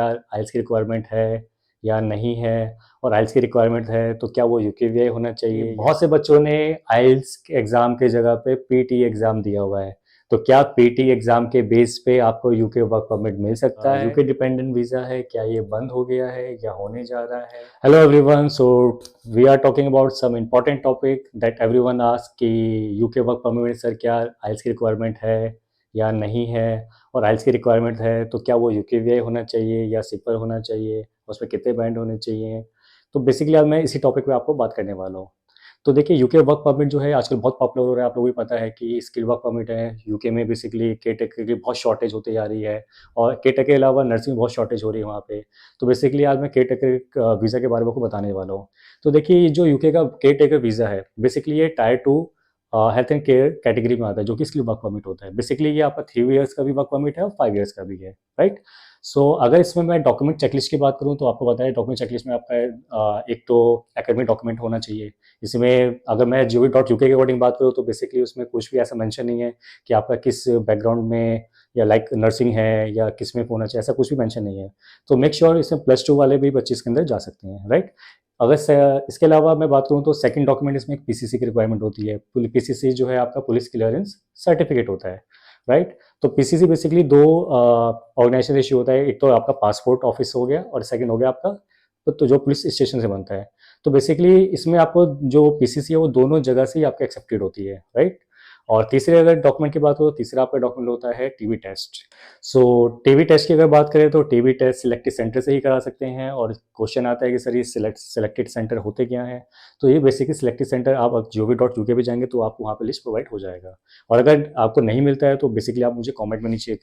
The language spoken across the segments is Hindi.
आइल्स की रिक्वायरमेंट है या नहीं है, और आइल्स की रिक्वायरमेंट है तो क्या वो यूकेवीआई होना चाहिए। बहुत से बच्चों ने आइल्स एग्ज़ाम के जगह पे पीटी एग्ज़ाम दिया हुआ है, तो क्या पीटी एग्ज़ाम के बेस पे आपको यूके वर्क परमिट मिल सकता है? यूके डिपेंडेंट वीज़ा है, क्या ये बंद हो गया है या होने जा रहा है? Hello everyone, so we are talking about some important topic that everyone ask कि यूके वर्क परमिट सर क्या आइल्स की रिक्वायरमेंट है या नहीं है, और आइल्स की रिक्वायरमेंट है तो क्या वो यूकेवीआई होना चाहिए या सिपर होना चाहिए, उसमें कितने बैंड होने चाहिए। तो बेसिकली आज मैं इसी टॉपिक पे आपको बात करने वाला हूँ। तो देखिए, यूके वर्क परमिट जो है आजकल बहुत पॉपुलर हो रहा है। आप लोगों को पता है कि स्किल वर्क परमिट है यूके में। बेसिकली केटेक की बहुत शॉर्टेज होती जा रही है, और केटेक के अलावा नर्सिंग बहुत शॉर्टेज हो रही है वहाँ पे। तो बेसिकली आज मैं केटेक वीज़ा के बारे में आपको बताने वाला हूँ। तो देखिए, ये जो यूके का केटेकर वीज़ा है, बेसिकली ये tyre 2 health and care category में आता है, जो कि स्किल वर्क परमिट होता है। बेसिकली ये आपका 3 ईयर्स का भी वर्क परमिट है और 5 ईयर्स का भी है, राइट। सो अगर इसमें मैं डॉक्यूमेंट चेकलिस्ट की बात करूँ तो आपको पता है डॉक्यूमेंट चेकलिस्ट में आपका एक तो एकेडमिक डॉक्यूमेंट होना चाहिए। इसमें अगर मैं gov.uk के अकॉर्डिंग बात करूँ तो बेसिकली उसमें कुछ भी ऐसा मेंशन नहीं है कि आपका किस बैकग्राउंड में या लाइक नर्सिंग है या किस में होना चाहिए, ऐसा कुछ भी मेंशन नहीं है। तो मेक श्योर इसमें +2 वाले भी बच्चे इसके अंदर जा सकते हैं, राइट। अगर इसके अलावा मैं बात करूँ तो सेकंड डॉक्यूमेंट इसमें एक पीसीसी की रिक्वायरमेंट होती है। पीसीसी जो है आपका पुलिस क्लियरेंस सर्टिफिकेट होता है, राइट। तो पीसीसी बेसिकली दो ऑर्गेनाइजेशन इश्यू होता है। एक तो आपका पासपोर्ट ऑफिस हो गया, और सेकंड हो गया आपका तो जो पुलिस स्टेशन से बनता है। तो बेसिकली इसमें आपको जो पीसीसी है वो दोनों जगह से ही आपका एक्सेप्टेड होती है, राइट। और तीसरे अगर डॉक्यूमेंट की बात हो तो तीसरा आपका डॉक्यूमेंट होता है टीबी टेस्ट। सो टीबी टेस्ट की अगर बात करें तो टीबी टेस्ट सिलेक्टेड सेंटर से ही करा सकते हैं। और क्वेश्चन आता है कि सर ये सिलेक्टेड सेंटर होते क्या हैं। तो ये बेसिकली सिलेक्टेड सेंटर आप gov.uk पे जाएंगे तो आपको वहाँ पे लिस्ट प्रोवाइड हो जाएगा। और अगर आपको नहीं मिलता है तो बेसिकली आप मुझे कमेंट में नीचे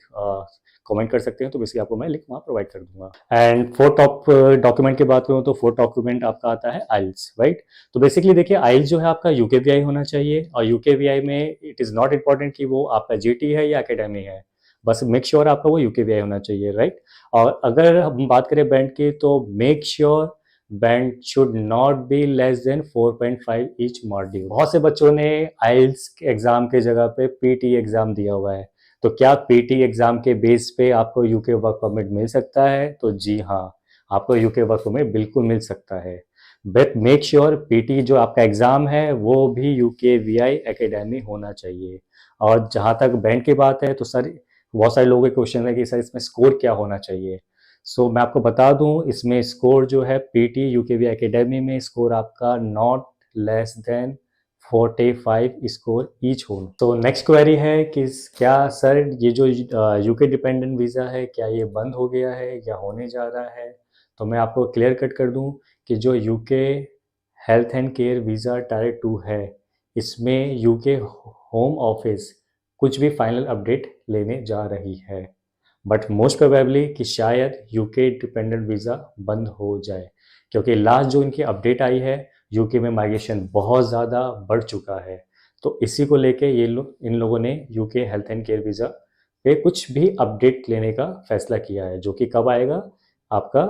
कमेंट कर सकते हैं, तो बेसिकली आपको मैं लिंक वहाँ प्रोवाइड कर दूंगा। एंड फोर्थ डॉक्यूमेंट की बात करूँ तो फोर्थ डॉक्यूमेंट आपका आता है आइल्स, राइट। तो बेसिकली देखिए, आइल्स जो है आपका यूकेवीआई होना चाहिए, और यूकेवीआई में इट इज़ नॉट इम्पॉर्टेंट कि वो आपका जीटी है या एकेडमी है, बस मेक श्योर आपका वो यूकेवीआई होना चाहिए, राइट। और अगर हम बात करें बैंड की तो make sure band should not be less than 4.5 each module. बहुत से बच्चों ने आइल्स एग्जाम के जगह पे पीटी एग्जाम दिया हुआ है, तो क्या पीटी एग्जाम के बेस पे आपको यूके वर्क परमिट मिल सकता है? तो जी हाँ, आपको यूके वर्क परमिट बिल्कुल मिल सकता है। बट मेक श्योर पीटी जो आपका एग्जाम है वो भी यूकेवीआई एकेडमी होना चाहिए। और जहाँ तक बैंड की बात है तो सर, बहुत सारे लोगों के क्वेश्चन है कि सर इसमें स्कोर क्या होना चाहिए। सो मैं आपको बता दूं, इसमें स्कोर जो है पीटी यूकेवीआई एकेडमी में स्कोर आपका not less than 45 score each हो। तो नेक्स्ट क्वेरी है कि क्या सर ये जो यूके डिपेंडेंट वीज़ा है क्या ये बंद हो गया है या होने जा रहा है। तो मैं आपको क्लियर कट कर दूं कि जो UK health and care visa tyre 2 है, इसमें यूके होम ऑफिस कुछ भी फाइनल अपडेट लेने जा रही है। बट मोस्ट प्रोबेबली कि शायद यूके डिपेंडेंट वीज़ा बंद हो जाए, क्योंकि लास्ट जो इनकी अपडेट आई है यूके में माइग्रेशन बहुत ज़्यादा बढ़ चुका है। तो इसी को लेके इन लोगों ने UK health and care visa पे कुछ भी अपडेट लेने का फैसला किया है, जो कि कब आएगा आपका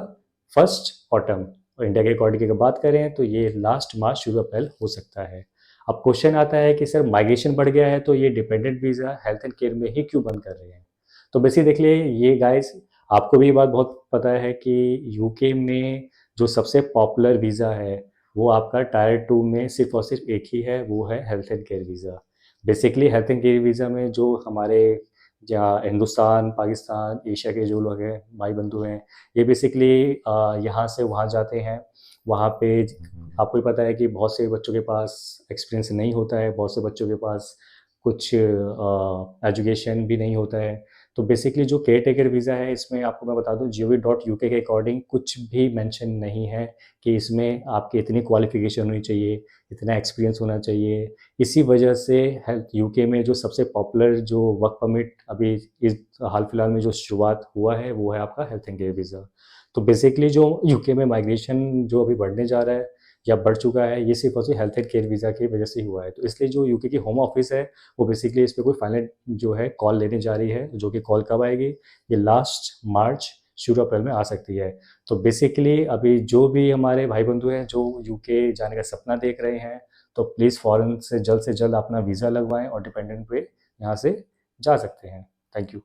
फर्स्ट ऑटम। और इंडिया के अकॉर्डिंग अगर बात करें तो ये लास्ट मार्च शुरू अप्रैल हो सकता है। अब क्वेश्चन आता है कि सर माइग्रेशन बढ़ गया है तो ये dependent visa health and care में ही क्यों बंद कर रहे हैं। तो बेसिक देख लिए ये गाइस, आपको भी ये बात बहुत पता है कि यूके में जो सबसे पॉपुलर वीज़ा है वो आपका टायर 2 में सिर्फ और सिर्फ एक ही है, वो है health and care visa. Basically health and care visa में जो हमारे जहाँ हिंदुस्तान, पाकिस्तान, एशिया के जो लोग हैं, भाई बंधु हैं, ये बेसिकली यहाँ से वहाँ जाते हैं। वहाँ पे आपको ही पता है कि बहुत से बच्चों के पास एक्सपीरियंस नहीं होता है, बहुत से बच्चों के पास कुछ एजुकेशन भी नहीं होता है। तो बेसिकली जो केयर टेकर वीज़ा है इसमें आपको मैं बता दूं gov.uk के अकॉर्डिंग कुछ भी मेंशन नहीं है कि इसमें आपकी इतनी क्वालिफिकेशन होनी चाहिए, इतना एक्सपीरियंस होना चाहिए। इसी वजह से हेल्थ यूके में जो सबसे पॉपुलर जो वर्क परमिट अभी इस हाल फिलहाल में जो शुरुआत हुआ है वो है आपका हेल्थ एंड केयर वीज़ा। तो बेसिकली जो यूके में माइग्रेशन जो अभी बढ़ने जा रहा है या बढ़ चुका है, ये सिर्फ और सिर्फ हेल्थ एंड केयर वीज़ा की वजह से ही हुआ है। तो इसलिए जो यूके की होम ऑफिस है वो बेसिकली इस पर कोई फाइनल जो है कॉल लेने जा रही है, जो कि कॉल कब आएगी, ये लास्ट मार्च शुरू अप्रैल में आ सकती है। तो बेसिकली अभी जो भी हमारे भाई बंधु हैं जो यूके जाने का सपना देख रहे हैं, तो प्लीज़ फ़ौरन से जल्द अपना वीज़ा लगवाएं और डिपेंडेंट पे यहाँ से जा सकते हैं। Thank you.